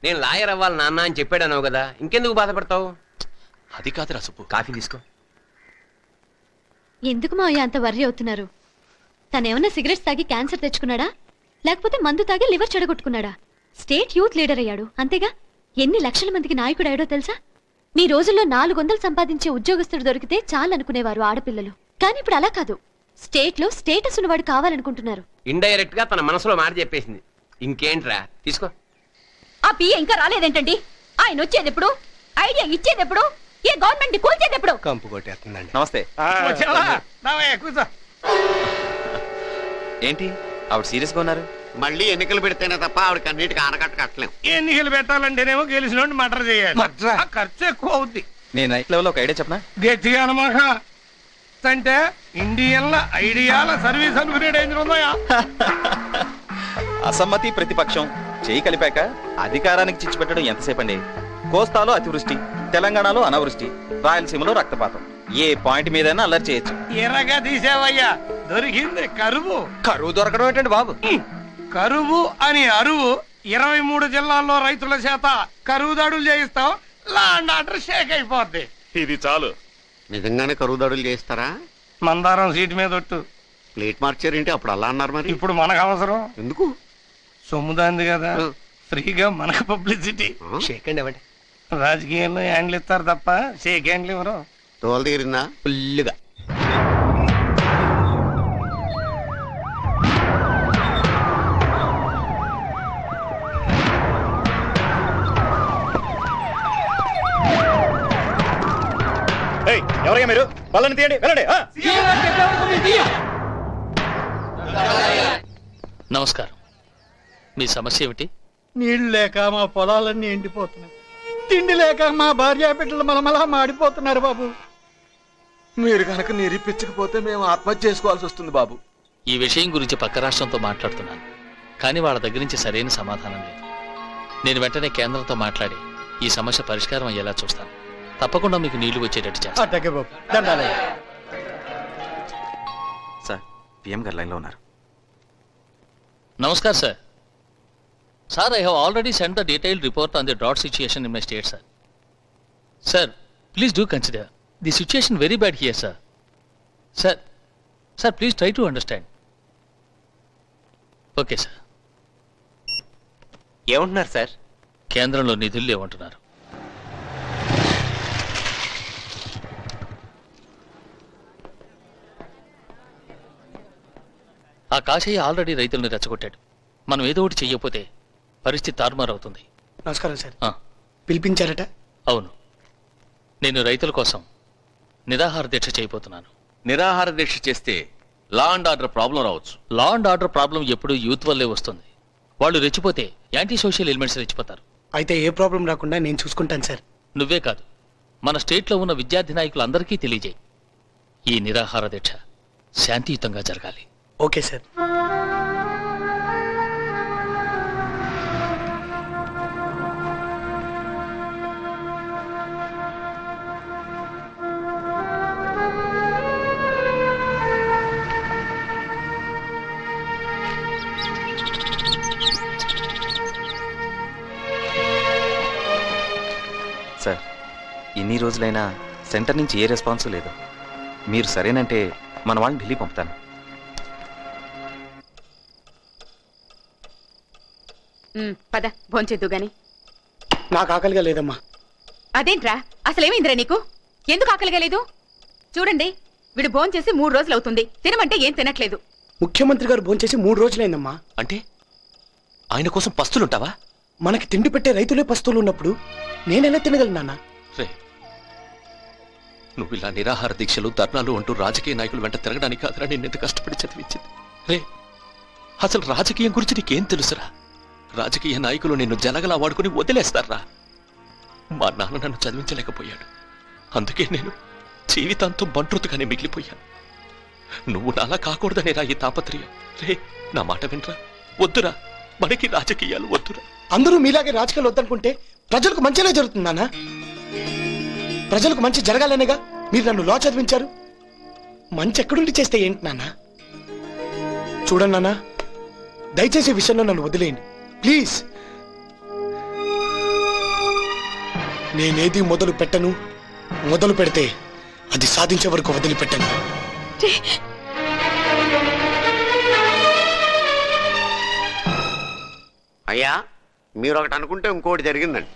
నేను లాయర్ అవ్వాలి నాన్న అని చెప్పాడన్నావు కదా, ఇంకెందుకు బాధపడతావు? అది కాదురా సుబ్బు. కాఫీ తీసుకో. ఎందుకు మావయ్య అంత వర్రీ అవుతున్నారు? తనేమన్నా సిగరెట్స్ తాగి క్యాన్సర్ తెచ్చుకున్నాడా, లేకపోతే మందు తాగి లివర్ చెడగొట్టుకున్నాడా? స్టేట్ యూత్ లీడర్ అయ్యాడు అంతేగా. ఎన్ని లక్షల మందికి నాయకుడు అయ్యాడో తెలుసా? మీ రోజుల్లో 400 సంపాదించే ఉద్యోగస్తుడు దొరికితే చాలనుకునేవారు ఆడపిల్లలు. కానీ ఇప్పుడు అలా కాదు. స్టేట్ లో స్టేటస్ ఉన్నవాడు కావాలనుకుంటున్నారు. ఇండైరెక్ట్ గా తన మనసులో మాట చెప్పేసింది. ఇంకేంట్రా, తీసుకో. ఆ పిఏ ఇంకా రాలేదేంటండి? ఆయన వచ్చేది ఎప్పుడు? ఐడియా ఇచ్చేది ఎప్పుడు? ఏ గవర్నమెంట్ కూల్చేది ఎప్పుడు? కంపు కొట్టేస్తుందండి. నమస్తే. ఏంటి ఆవిడ సీరియస్ గా ఉన్నారు? మళ్ళీ ఎన్నికలు పెడితేనే తప్ప ఆవిడకి అన్నిటికీ ఆనకట్ట కట్టలేం. ఎన్నికలు పెట్టాలంటేనేమో గెలిచిన మటర్ చేయాలి. ఖర్చు ఎక్కువ అవుద్ది. నేను నైట్ లెవెల్ ఒక ఐడియా చెప్పనా? గట్టిగా అనమాట. అంటే ఇండియన్ల ఐడియాల సర్వీస్ అనుకునే డేంజర్ ఉందా? అసమ్మతి ప్రతిపక్షం చేయి కలిపాక అధికారానికి చిచ్చుపెట్టడం ఎంతసేపు అండి? కోస్తాలో అతివృష్టి, తెలంగాణలో అనావృష్టి, రాయలసీమలో రక్తపాతం. ఏ పాయింట్ మీదైనా అల్లరి చేయొచ్చు. ఎర్రగా తీసావయ్యా, దొరికింది కరువు. కరువు దొరకడం ఏంటండి బాబు? కరువు అని అరువు 23 జిల్లాల్లో రైతుల చేత కరువు దాడులు చేయిస్తాం. లాండ్ ఆర్డర్ షేక్ అయిపోద్ది. ఇది చాలు. నిజంగానే కరువు దాడులు చేస్తారా? మందారం సీటు మీద ఒట్టు. ప్లేట్ మార్చారేంటి? అప్పుడు అలా అన్నారు. మరి ఇప్పుడు మనకు అవసరం ఎందుకు? సొమ్ముదాంది కదా, ఫ్రీగా మనకు పబ్లిసిటీ. షేక్ అండి ఇవ్వండి. రాజకీయాల్లో హ్యాండ్లు ఇస్తారు తప్ప షేక్ హ్యాండ్లు ఇవ్వరు. తోలు తీరిందా? ఫుల్లుగా. ఎవరయ్యా మీరు? పళ్ళని తీయండి, వెళ్ళండి. నమస్కారం. మీ సమస్య ఏమిటి? నీళ్లు లేక మా పొలాలన్నీ ఎండిపోతున్నాయి. తిండి లేక మా భార్య బిడ్డలు మలమలా మాడిపోతున్నారు బాబు. మీరు కనుక నిరూపించకపోతే మేము ఆత్మహత్య చేసుకోవాల్సి వస్తుంది బాబు. ఈ విషయం గురించి పక్క రాష్ట్రంతో మాట్లాడుతున్నాను, కానీ వాళ్ళ దగ్గర నుంచి సరైన సమాధానం లేదు. నేను వెంటనే కేంద్రంతో మాట్లాడి ఈ సమస్య పరిష్కారం అయ్యేలా చూస్తాను. తప్పకుండా మీకు నీళ్లు వచ్చేటట్టు చేస్తాను. అట్టగే బాబు, దండాలయ్య. సార్, పిఎం గారు లైన్లో ఉన్నారు. Namaskar sir. Sir, I have already sent the detailed report on the drought situation in my state, sir. Sir, please do consider the situation very bad here, sir. Sir, please try to understand. Okay, sir. ఏమంటున్నారు sir? కేంద్రంలో నిధులు లేవంటున్నారు. ఆ Kasaiah already రైతులను రెచ్చగొట్టాడు. మనం ఏదో ఒకటి చెయ్యకపోతే పరిస్థితి తారుమారు అవుతుంది. నమస్కారం సార్. పిలిపించారట? అవును, నేను రైతుల కోసం నిరాహార దీక్ష చేయబోతున్నాను. నిరాహార దీక్ష చేస్తే లా అండ్ ఆర్డర్ ప్రాబ్లం రావచ్చు. లా అండ్ ఆర్డర్ ప్రాబ్లం ఎప్పుడు యూత్ వల్లే వస్తుంది. వాళ్ళు రెచ్చిపోతే యాంటీ సోషల్ ఎలిమెంట్స్ రెచ్చిపోతారు. అయితే ఏ ప్రాబ్లం రాకుండా నేను చూసుకుంటాను సార్. నువ్వే కాదు, మన స్టేట్లో ఉన్న విద్యార్థి నాయకులందరికీ తెలియజేయి. ఈ నిరాహార దీక్ష శాంతియుతంగా జరగాలి. Okay sir. సార్, ఇన్ని రోజులైనా సెంటర్ నుంచి ఏ రెస్పాన్స్ లేదు. మీరు సరేనంటే మన వాళ్ళని ఢిల్లీ పంపుతాను. పద భోంచేద్దు గాని. నాకు ఆకలిగా లేదమ్మా. అదేంట్రా, అసలేమైందిరా నీకు? ఎందుకు ఆకలిగా లేదు? చూడండి, వీడు భోంచేసి 3 రోజులు అవుతుంది. తినమంటే ఏం తినట్లేదు. ముఖ్యమంత్రి గారు భోంచేసి 3 రోజులైందమ్మా. అంటే ఆయన కోసం పస్తులుంటావా? మనకి తిండి పెట్టే రైతులే పస్తులు ఉన్నప్పుడు నేనెలా తినగలను నాన్న? రే, నువ్వు ఇలా నిరాహార దీక్షలు ధర్నాలు అంటూ రాజకీయ నాయకులు వెంట తిరగడానికి కాదురా నిన్నెంత కష్టపడి చదివించింది. రే, అసలు రాజకీయం గురించి నీకేం తెలుసురా? రాజకీయ నాయకులు నిన్ను జలగలా వాడుకుని వదిలేస్తారా? మా నాన్న నన్ను చదివించలేకపోయాడు. అందుకే నేను జీవితాంతం బంట్రుతుగానే మిగిలిపోయాను. నువ్వు నాలా కాకూడదనేరా ఈ తాపత్రయం. రే, నా మాట వినరా. వద్దురా, మనకి రాజకీయాలు వద్దురా. అందరూ మీలాగే రాజకీయాలు వద్దనుకుంటే ప్రజలకు మంచిగా జరుగుతుందానా? ప్రజలకు మంచి జరగాలనేగా మీరు నన్ను లా చదివించారు. మంచి ఎక్కడుండి చేస్తే ఏంటి నాన్న? చూడండి నాన్న, దయచేసి ఈ విషయంలో నన్ను వదిలేయండి ప్లీజ్. నేనేది మొదలు పెట్టను, మొదలు పెడితే అది సాధించే వరకు వదిలిపెట్టను. అయ్యా, మీరు ఒకటి అనుకుంటే ఇంకోటి జరిగిందండి.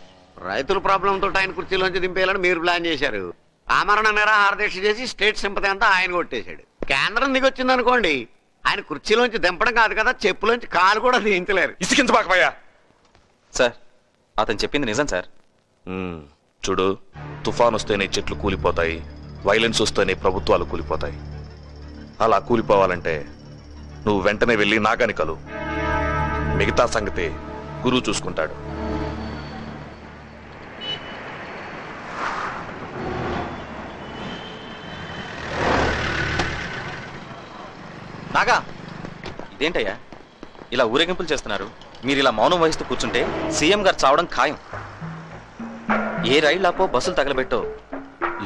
రైతుల ప్రాబ్లంతో ఆయన కుర్చీలోంచి దింపేయాలని మీరు ప్లాన్ చేశారు. ఆమరణ నిరాహార దీక్ష చేసి స్టేట్ సింపతి అంతా ఆయన కొట్టేశాడు. కేంద్రం దిగొచ్చింది అనుకోండి, ఆయన కుర్చీలోంచి దింపడం కాదు కదా, చెప్పులోంచి కాలు కూడా దించలేరు. ఇసికించబాకపోయా సార్, అతను చెప్పింది నిజం సార్. చూడు, తుఫాన్ వస్తేనే చెట్లు కూలిపోతాయి, వైలెన్స్ వస్తేనే ప్రభుత్వాలు కూలిపోతాయి. అలా కూలిపోవాలంటే నువ్వు వెంటనే వెళ్ళి నాగాని కలు. మిగతా సంగతి గురువు చూసుకుంటాడు. నాగా, ఇదేంటయ్యా ఇలా ఊరేగింపులు చేస్తున్నారు? మీరు ఇలా మౌనం వహిస్తూ కూర్చుంటే సీఎం గారు చావడం ఖాయం. ఏ రైళ్లాపో బస్సులు తగలబెట్టో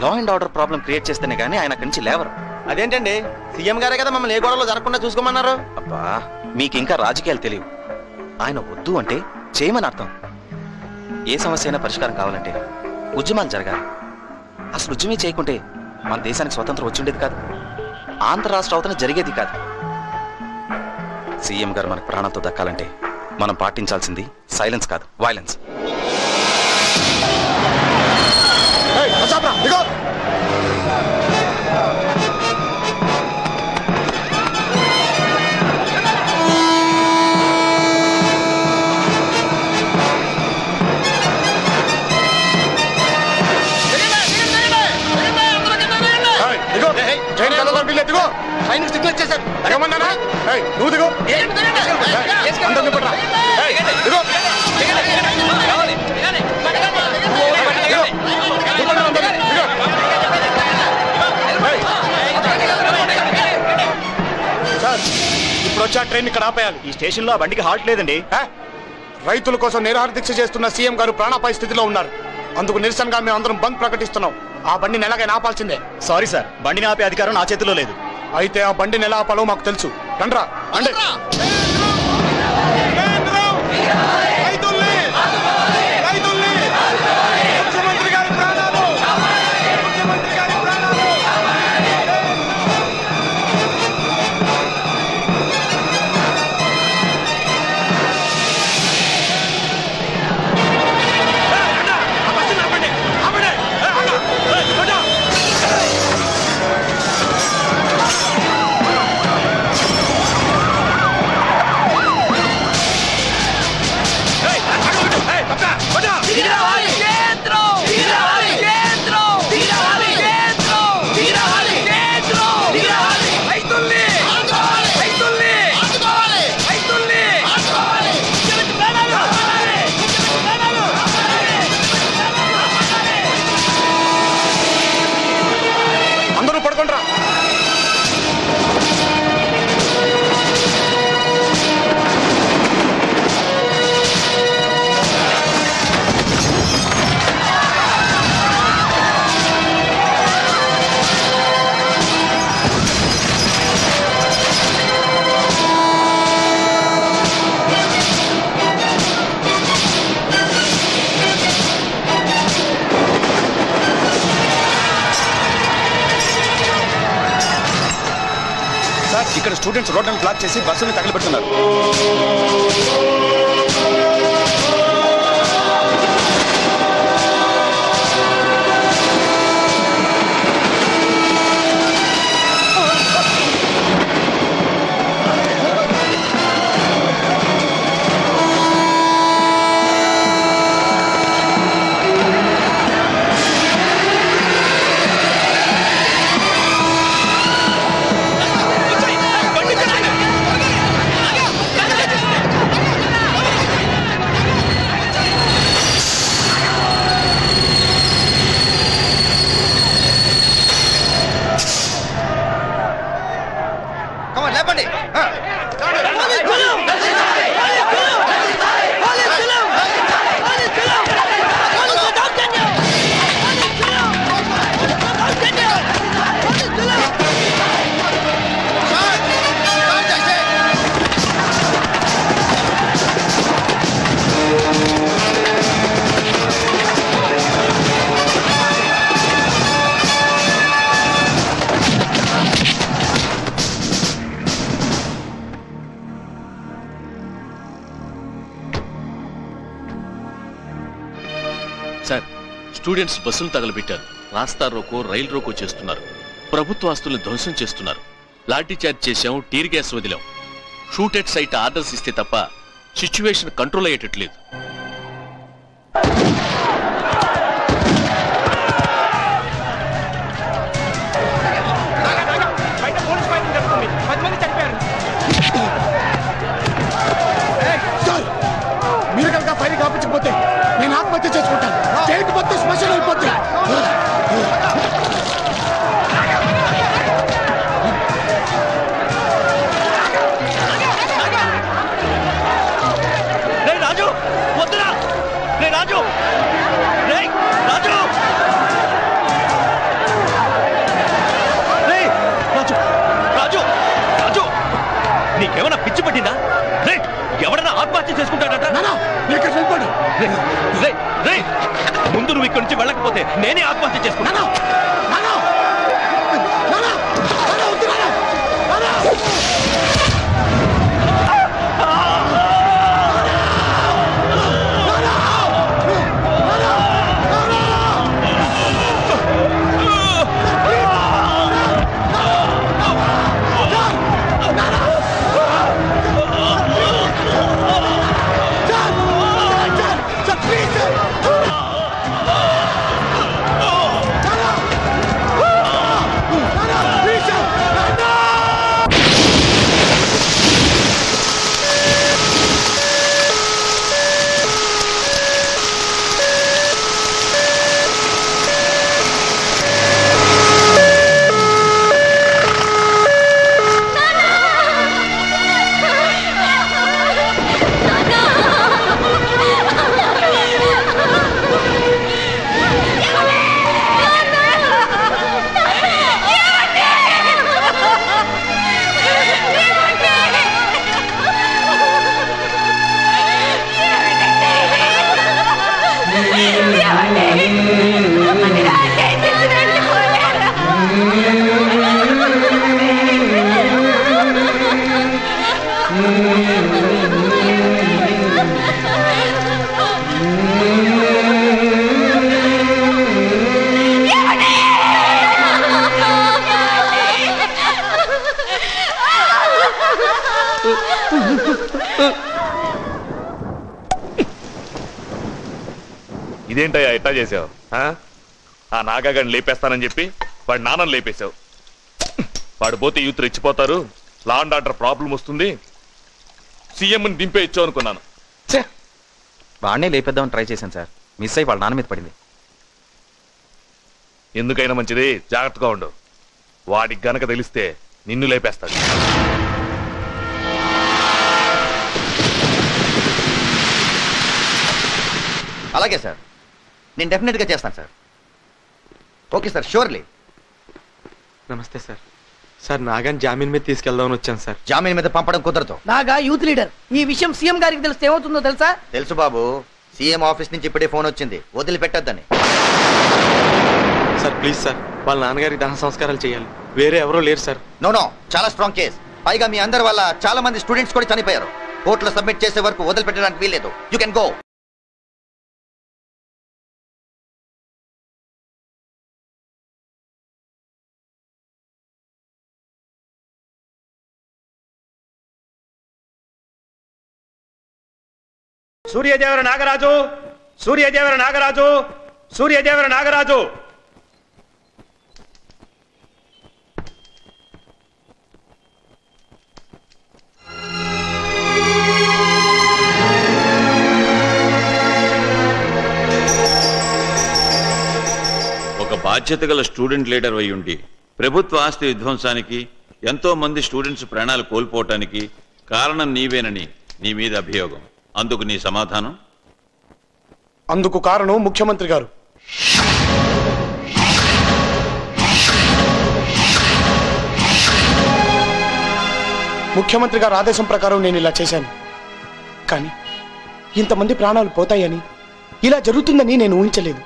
law and order problem create చేస్తేనే గానీ ఆయన అక్కడి నుంచి లేవరు. అదేంటండి, సీఎం గారే కదా మమ్మల్ని ఏ గొడవలో జరగకుండా చూసుకోమన్నారు. అబ్బా, మీకు ఇంకా రాజకీయాలు తెలియవు. ఆయన వద్దు అంటే చేయమని అర్థం. ఏ సమస్య అయినా పరిష్కారం కావాలంటే ఉద్యమాలు జరగాలి. అసలు ఉద్యమే చేయకుంటే మన దేశానికి స్వతంత్రం వచ్చిండేది కాదు, ఆంధ్ర రాష్ట్ర అవతరణ జరిగేది కాదు. సీఎం గారు మనకు ప్రాణంతో దక్కాలంటే మనం పాటించాల్సింది సైలెన్స్ కాదు, వైలెన్స్. నువ్వు దిగు. ఇప్పుడు వచ్చా ట్రైన్ ఇక్కడ ఆపేయాలి. ఈ స్టేషన్ లో బండికి హాల్ట్ లేదండి. రైతుల కోసం నిరాహార దీక్ష చేస్తున్న సీఎం గారు ప్రాణాపాయ స్థితిలో ఉన్నారు. అందుకు నిరసనగా మేము అందరం బంద్ ప్రకటిస్తున్నాం. ఆ బండిని ఎలాగైనా ఆపాల్సిందే. సారీ సార్, బండిని ఆపే అధికారం నా చేతిలో లేదు. అయితే ఆ బండిని ఎలా ఆపాలో మాకు తెలుసు. రండ్రా రండి. ఇక్కడ స్టూడెంట్స్ రోడ్లను బ్లాక్ చేసి బస్సుని తగలబెడుతున్నారు. సార్, స్టూడెంట్స్ బస్సులు తగలబెట్టారు, రాస్తా రోకో రైలు రోకో చేస్తున్నారు, ప్రభుత్వ ఆస్తులను ధ్వంసం చేస్తున్నారు, లాఠీ చార్జ్ చేశాం, టీర్ గ్యాస్ వదిలాం. షూట్ ఎట్ సైట్ ఆర్డర్స్ ఇస్తే తప్ప సిచ్యువేషన్ కంట్రోల్ అయ్యేటట్లేదు. మీరు కనుక ఫైర్ కాపించకపోతే నేను ఆత్మహత్య చేసుకుంటాను. స్టేట్ మొత్తం శ్మశానం అయిపోతుంది. రాజు వద్దురా, రాజు రాజు రాజు రాజు నీకేమైనా పిచ్చి పట్టిందా? ఎవడన్నా ఆత్మహత్య చేసుకుంటాడట. ముందు నువ్వు ఇక్కడి నుంచి వెళ్ళకపోతే నేనే ఆత్మహత్య చేసుకుంటాను. ఇదేంటయ్యా ఎట్టా చేసావు? ఆ నాగాగాడిని లేపేస్తానని చెప్పి వాడి నాన్నని లేపేశావు. వాడు పోతే యూత్ రెచ్చిపోతారు, లా అండ్ ఆర్డర్ ప్రాబ్లం వస్తుంది, సీఎంని దింపేయచ్చు అనుకున్నాను. వాడినే లేపేద్దామని ట్రై చేశాను సార్, మిస్ అయ్యి వాళ్ళ నాన్న మీద పడింది. ఎందుకైనా మంచిది, జాగ్రత్తగా ఉండు. వాడికి గనక తెలిస్తే నిన్ను లేపేస్తాడు. అలాగే సార్, నేను డెఫినెట్గా చేస్తాను సార్. Okay sir, surely. నమస్తే సార్. సార్, నాగాని జామీన్ మీద తీసుకెళ్దామని వచ్చాను సార్. జామీన్ మీద పంపడం కుదరదు. Naga youth leader. ఈ విషయం సీఎం గారికి తెలిస్తే ఏమవుతుందో తెలుసా? తెలుసు బాబు, సీఎం ఆఫీస్ నుంచి ఇప్పుడే ఫోన్ వచ్చింది, వదిలిపెట్టొద్దని. సార్ ప్లీజ్ సార్, వాళ్ళ నాన్నగారికి దహన సంస్కారాలు చేయాలి, వేరే ఎవరో లేరు సార్. నో, చాలా స్ట్రాంగ్ కేస్. పైగా మీ అందరి వల్ల చాలా మంది స్టూడెంట్స్ కూడా చనిపోయారు. కోర్టులో సబ్మిట్ చేసే వరకు వదిలిపెట్టడానికి వీల్లేదు. You can go. Suryadevara Nagaraju, Suryadevara Nagaraju, Suryadevara Nagaraju. ఒక బాధ్యత గల స్టూడెంట్ లీడర్ అయి ఉండి ప్రభుత్వ ఆస్తి విధ్వంసానికి, ఎంతో మంది స్టూడెంట్స్ ప్రాణాలు కోల్పోవటానికి కారణం నీవేనని నీ మీద అభియోగం. అందుకు నీ సమాధానం? అందుకు కారణం ముఖ్యమంత్రి గారు. ముఖ్యమంత్రి గారు ఆదేశం ప్రకారం నేను ఇలా చేశాను. కానీ ఇంతమంది ప్రాణాలు పోతాయని, ఇలా జరుగుతుందని నేను ఊహించలేదు.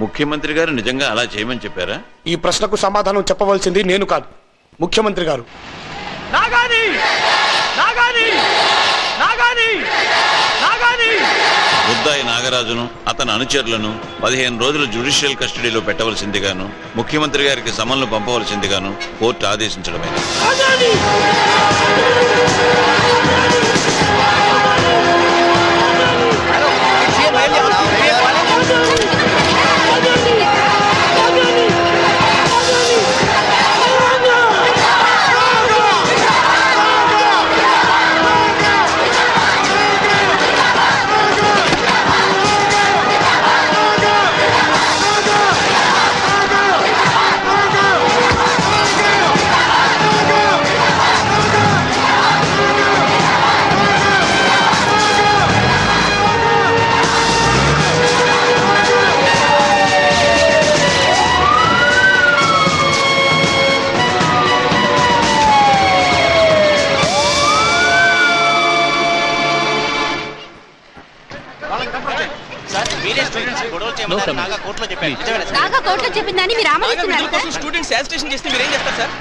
ముఖ్యమంత్రి గారు నిజంగా అలా చేయమని చెప్పారా? ఈ ప్రశ్నకు సమాధానం చెప్పవలసింది నేను కాదు, ముఖ్యమంత్రి గారు. నాగాని నాగాని నాగాని బుద్ధ ముద్దాయి నాగరాజును అతని అనుచరులను 15 రోజులు జ్యుడిషియల్ కస్టడీలో పెట్టవలసిందిగాను ముఖ్యమంత్రి గారికి సమన్లు పంపవలసిందిగాను కోర్టు ఆదేశించడమైంది. నాగా కోర్టులో చెప్పిందని మీరు ఆమోదిస్తున్నారు. స్టూడెంట్స్ యాజిటేషన్ చేస్తే మీరేం చేస్తారు సార్?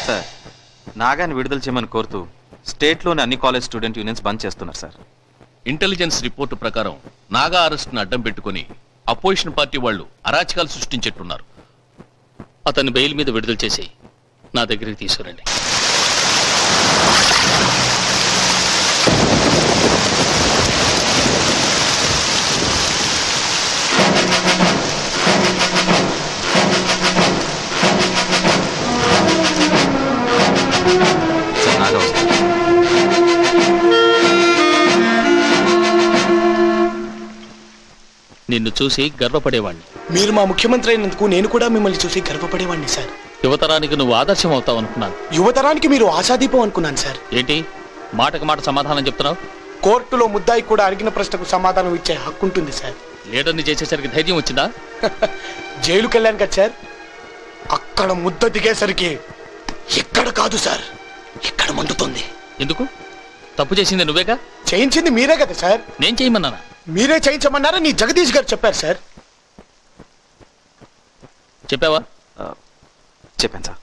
సార్, నాగాని విడుదల చేయమని కోరుతూ స్టేట్లోని అన్ని కాలేజ్ స్టూడెంట్ యూనియన్స్ బంద్ చేస్తున్నారు సార్. ఇంటెలిజెన్స్ రిపోర్టు ప్రకారం నాగా అరెస్ట్ను అడ్డం పెట్టుకుని అపోజిషన్ పార్టీ వాళ్ళు అరాచకాలు సృష్టించేట్టున్నారు. అతన్ని బెయిల్ మీద విడుదల చేసి నా దగ్గరికి తీసుకురండి. నాగా వస్తారు. నిన్ను చూసి గర్వపడేవాణ్ణి. మీరు మా ముఖ్యమంత్రి అయినందుకు నేను కూడా మిమ్మల్ని చూసి గర్వపడేవాడిని సార్. యువతరానికి నువ్వు ఆదర్శం అవుతావు అనుకున్నాను. యువతరానికి మీరు ఆశాదీపం అనుకున్నాను సార్. ఏంటి మాటకు మాట సమాధానం చెప్తున్నావు? కోర్టులో ముద్దాయి కూడా అడిగిన ప్రశ్నకు సమాధానం ఇచ్చే హక్కు ఉంటుంది సార్. లీడర్ని చేసేసరికి ధైర్యం వచ్చిందా? జైలుకి వెళ్ళాను కదా సార్, అక్కడ ముద్ద దిగేసరికి ఎక్కడ కాదు సార్, ఇక్కడ మండుతుంది. ఎందుకు? తప్పు చేసింది నువ్వేగా? చేయించింది మీరే కదా సార్. నేను చేయమన్నానా? మీరే చేయించమన్నారా నీ జగదీష్ గారు చెప్పారు సార్. చెప్పావా? చెప్పాను సార్.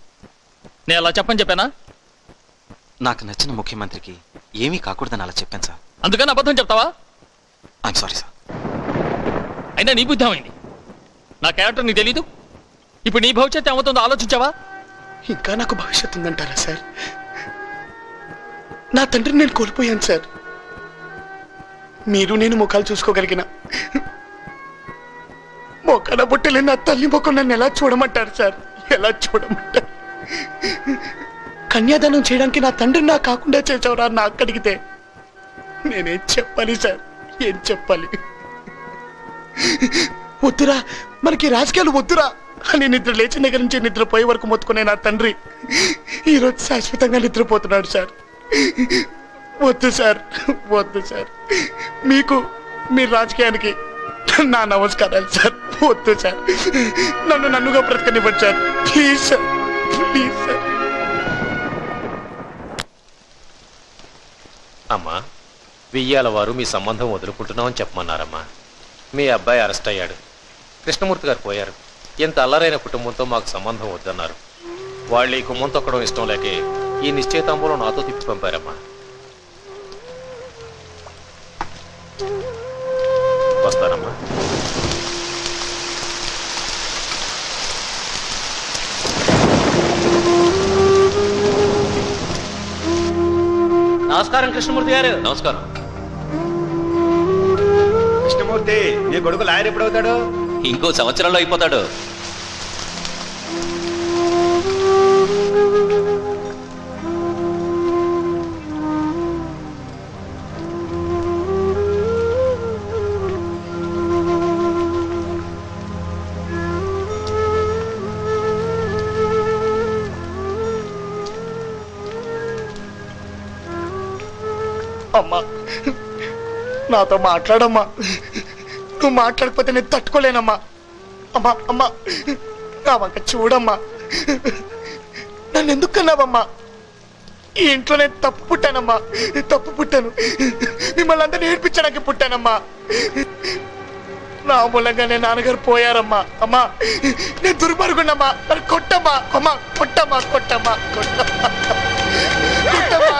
నేను అలా చెప్పని చెప్పానా? నాకు నచ్చిన ముఖ్యమంత్రికి ఏమీ కాకూడదని అలా చెప్పాను సార్. అందుకని అబద్ధం చెప్తావా? I'm sorry sir. అయినా నీ బుద్ధి ఏమైంది? నా క్యారెక్టర్ నీకు తెలీదు? ఇప్పుడు నీ భవిష్యత్తు ఏమవుతుందో ఆలోచించావా? ఇంకా నాకు భవిష్యత్తు ఉందంటారా సార్? నా తండ్రిని నేను కోల్పోయాను సార్. మీరు నేను ముఖాలు చూసుకోగలిగిన మొక్కన బుట్టలే నా తల్లి ముఖం నన్ను ఎలా చూడమంటారు సార్? ఎలా చూడమంటారు? కన్యాదానం చేయడానికి నా తండ్రిని నా కాకుండా చేసావురా నాకు అడిగితే నేనేం చెప్పాలి సార్? ఏం చెప్పాలి? వద్దురా, మనకి రాజకీయాలు వద్దురా అని నిద్ర లేచిన దగ్గర నుంచి నిద్రపోయే వరకు మొత్తుకునే నా తండ్రి ఈరోజు శాశ్వతంగా నిద్రపోతున్నాడు సార్. వద్దు సార్, వద్దు సార్. మీకు మీ రాజకీయానికి నా నమస్కారాలు సార్. వద్దు సార్, నన్నుగా బ్రతకనివ్వండి sir. Please sir, please sir. అమ్మా, వెయ్యాల వారు మీ సంబంధం వదులుకుంటున్నామని చెప్పమన్నారమ్మా. మీ అబ్బాయి అరెస్ట్ అయ్యాడు, కృష్ణమూర్తి గారు పోయారు. ఇంత అల్లరైన కుటుంబంతో మాకు సంబంధం వద్దన్నారు. వాళ్ళు ఈ కుమ్మం తొక్కడం ఇష్టం లేకే ఈ నిశ్చయితాంబూలం నాతో తిప్పి పంపారమ్మా. వస్తానమ్మా. నమస్కారం కృష్ణమూర్తి గారు. నమస్కారం. కృష్ణమూర్తి, నీ కొడుకు లాయర్ ఎప్పుడవుతాడు? ఇంకో సంవత్సరంలో అయిపోతాడు. అమ్మా, నాతో మాట్లాడమ్మా. నువ్వు మాట్లాడకపోతే నేను తట్టుకోలేనమ్మా. అమ్మా, అమ్మా, నా వంక చూడమ్మా. నన్ను ఎందుకు కన్నావమ్మా? ఈ ఇంట్లో నేను తప్పు పుట్టానమ్మా, తప్పు పుట్టాను. మిమ్మల్ని అందరినీ ఏడ్పించడానికి పుట్టానమ్మా. నా మూలంగా నేను నాన్నగారు పోయారమ్మా. అమ్మా నేను దుర్మార్గుండమ్మా, మరి కొట్టమ్మా. అమ్మా కొట్టమ్మా, కొట్టమ్మా, కొట్టమ్మా, కొట్టమ్మా.